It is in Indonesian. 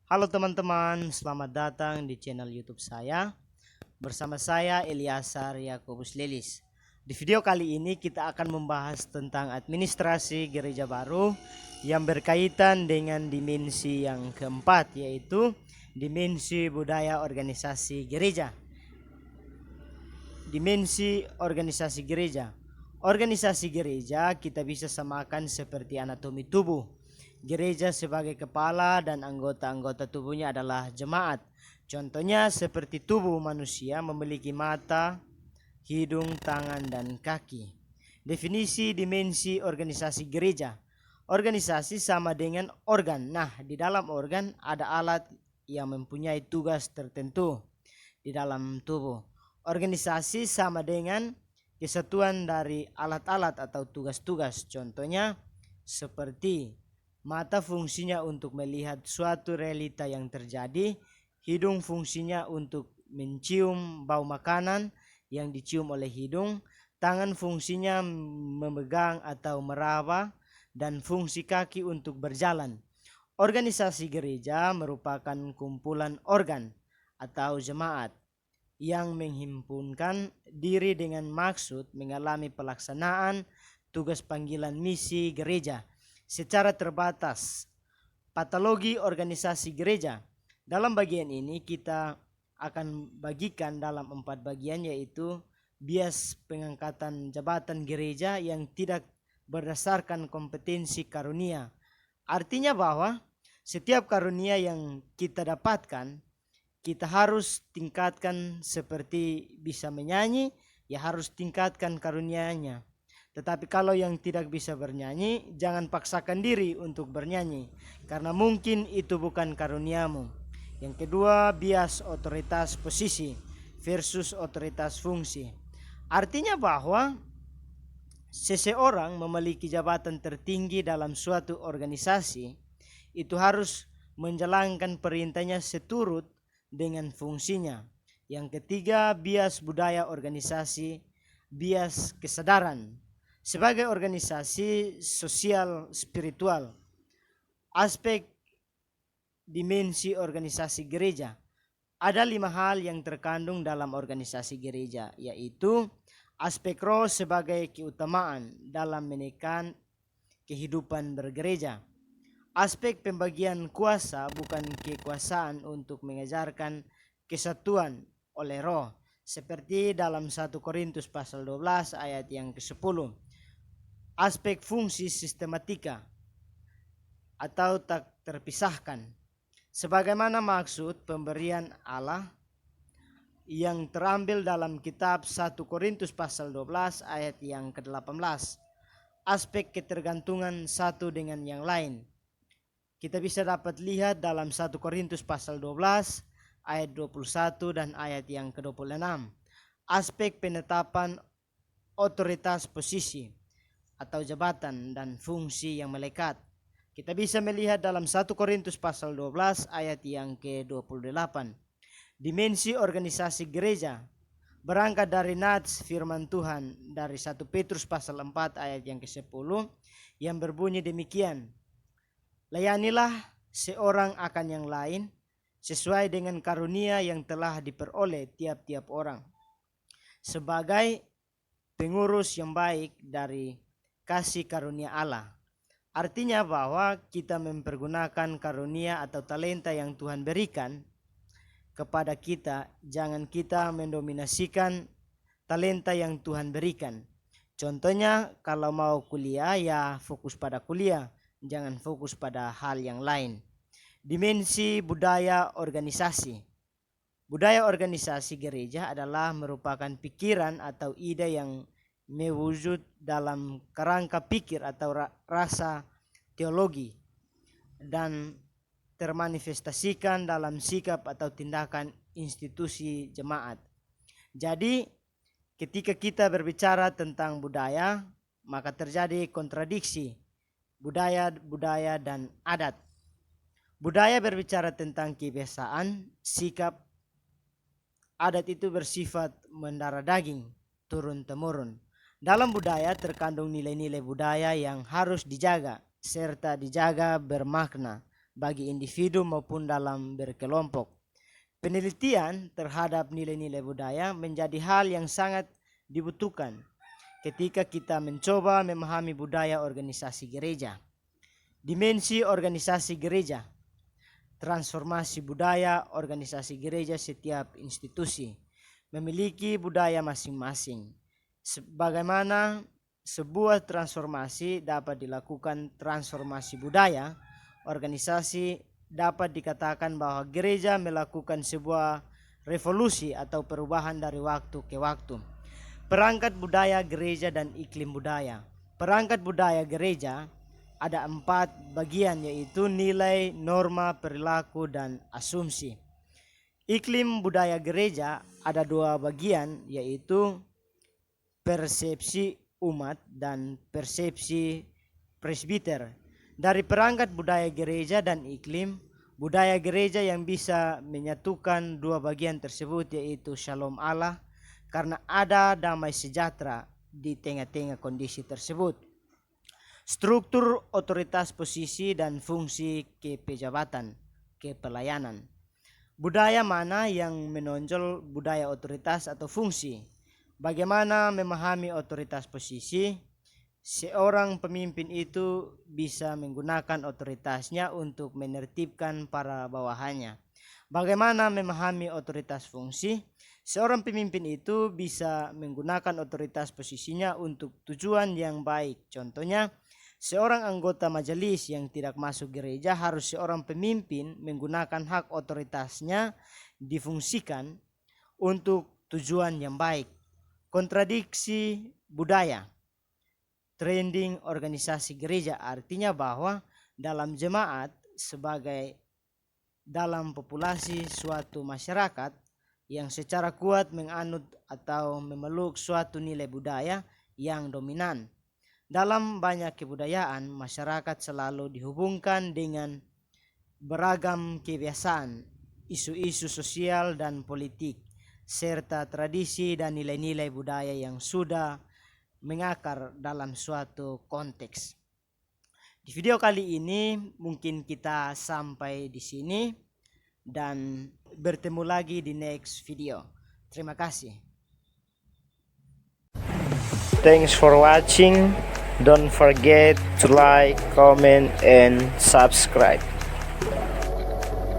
Halo teman-teman, selamat datang di channel YouTube saya. Bersama saya Eliasar Yakobus Lelis. Di video kali ini kita akan membahas tentang administrasi gereja baru yang berkaitan dengan dimensi yang keempat, yaitu dimensi budaya organisasi gereja. Dimensi organisasi gereja. Organisasi gereja kita bisa samakan seperti anatomi tubuh. Gereja sebagai kepala dan anggota-anggota tubuhnya adalah jemaat. Contohnya seperti tubuh manusia memiliki mata, hidung, tangan, dan kaki. Definisi dimensi organisasi gereja. Organisasi sama dengan organ. Nah, di dalam organ ada alat yang mempunyai tugas tertentu di dalam tubuh. Organisasi sama dengan kesatuan dari alat-alat atau tugas-tugas. Contohnya seperti mata fungsinya untuk melihat suatu realita yang terjadi, hidung fungsinya untuk mencium bau makanan yang dicium oleh hidung, tangan fungsinya memegang atau meraba, dan fungsi kaki untuk berjalan. Organisasi gereja merupakan kumpulan organ atau jemaat yang menghimpunkan diri dengan maksud mengalami pelaksanaan tugas panggilan misi gereja secara terbatas. Patologi organisasi gereja. Dalam bagian ini kita akan bagikan dalam 4 bagian, yaitu bias pengangkatan jabatan gereja yang tidak berdasarkan kompetensi karunia. Artinya bahwa setiap karunia yang kita dapatkan kita harus tingkatkan. Seperti bisa menyanyi, ya harus tingkatkan karunianya. Tetapi kalau yang tidak bisa bernyanyi, jangan paksakan diri untuk bernyanyi, karena mungkin itu bukan karuniamu. Yang kedua, bias otoritas posisi versus otoritas fungsi. Artinya bahwa seseorang memiliki jabatan tertinggi dalam suatu organisasi, itu harus menjalankan perintahnya seturut dengan fungsinya. Yang ketiga, bias budaya organisasi, bias kesadaran. Sebagai organisasi sosial spiritual, aspek dimensi organisasi gereja. Ada 5 hal yang terkandung dalam organisasi gereja, yaitu aspek roh sebagai keutamaan dalam menekan kehidupan bergereja. Aspek pembagian kuasa bukan kekuasaan untuk mengajarkan kesatuan oleh roh, seperti dalam 1 Korintus pasal 12 ayat yang ke-10. Aspek fungsi sistematika atau tak terpisahkan, sebagaimana maksud pemberian Allah yang terambil dalam kitab 1 Korintus pasal 12 ayat yang ke-18. Aspek ketergantungan satu dengan yang lain. Kita bisa dapat lihat dalam 1 Korintus pasal 12 ayat 21 dan ayat yang ke-26. Aspek penetapan otoritas posisi atau jabatan dan fungsi yang melekat. Kita bisa melihat dalam 1 Korintus pasal 12 ayat yang ke-28. Dimensi organisasi gereja berangkat dari nats firman Tuhan dari 1 Petrus pasal 4 ayat yang ke-10 yang berbunyi demikian. Layanilah seorang akan yang lain sesuai dengan karunia yang telah diperoleh tiap-tiap orang, sebagai pengurus yang baik dari kasih karunia Allah. Artinya bahwa kita mempergunakan karunia atau talenta yang Tuhan berikan kepada kita. Jangan kita mendominasikan talenta yang Tuhan berikan. Contohnya kalau mau kuliah, ya fokus pada kuliah, jangan fokus pada hal yang lain. Dimensi budaya organisasi. Budaya organisasi gereja adalah merupakan pikiran atau ide yang mewujud dalam kerangka pikir atau rasa teologi dan termanifestasikan dalam sikap atau tindakan institusi jemaat. Jadi ketika kita berbicara tentang budaya, maka terjadi kontradiksi budaya dan adat. Budaya berbicara tentang kebiasaan, sikap. Adat itu bersifat mendarah daging, turun-temurun. Dalam budaya terkandung nilai-nilai budaya yang harus dijaga, serta dijaga bermakna bagi individu maupun dalam berkelompok. Penelitian terhadap nilai-nilai budaya menjadi hal yang sangat dibutuhkan ketika kita mencoba memahami budaya organisasi gereja. Dimensi organisasi gereja, transformasi budaya organisasi gereja. Setiap institusi memiliki budaya masing-masing. Bagaimana sebuah transformasi dapat dilakukan transformasi budaya organisasi, dapat dikatakan bahwa gereja melakukan sebuah revolusi atau perubahan dari waktu ke waktu. Perangkat budaya gereja dan iklim budaya. Perangkat budaya gereja ada 4 bagian, yaitu nilai, norma, perilaku, dan asumsi. Iklim budaya gereja ada 2 bagian, yaitu persepsi umat dan persepsi presbiter. Dari perangkat budaya gereja dan iklim budaya gereja yang bisa menyatukan 2 bagian tersebut, yaitu Shalom Allah, karena ada damai sejahtera di tengah-tengah kondisi tersebut. Struktur otoritas, posisi, dan fungsi kepejabatan, kepelayanan. Budaya mana yang menonjol, budaya otoritas atau fungsi? Bagaimana memahami otoritas posisi? Seorang pemimpin itu bisa menggunakan otoritasnya untuk menertibkan para bawahannya. Bagaimana memahami otoritas fungsi? Seorang pemimpin itu bisa menggunakan otoritas posisinya untuk tujuan yang baik. Contohnya, seorang anggota majelis yang tidak masuk gereja harus seorang pemimpin menggunakan hak otoritasnya difungsikan untuk tujuan yang baik. Kontradiksi budaya. Trending organisasi gereja artinya bahwa dalam jemaat sebagai dalam populasi suatu masyarakat yang secara kuat menganut atau memeluk suatu nilai budaya yang dominan. Dalam banyak kebudayaan, masyarakat selalu dihubungkan dengan beragam kebiasaan, isu-isu sosial dan politik, serta tradisi dan nilai-nilai budaya yang sudah mengakar dalam suatu konteks. Di video kali ini mungkin kita sampai di sini dan bertemu lagi di next video. Terima kasih. Thanks for watching. Don't forget to like, comment, and subscribe.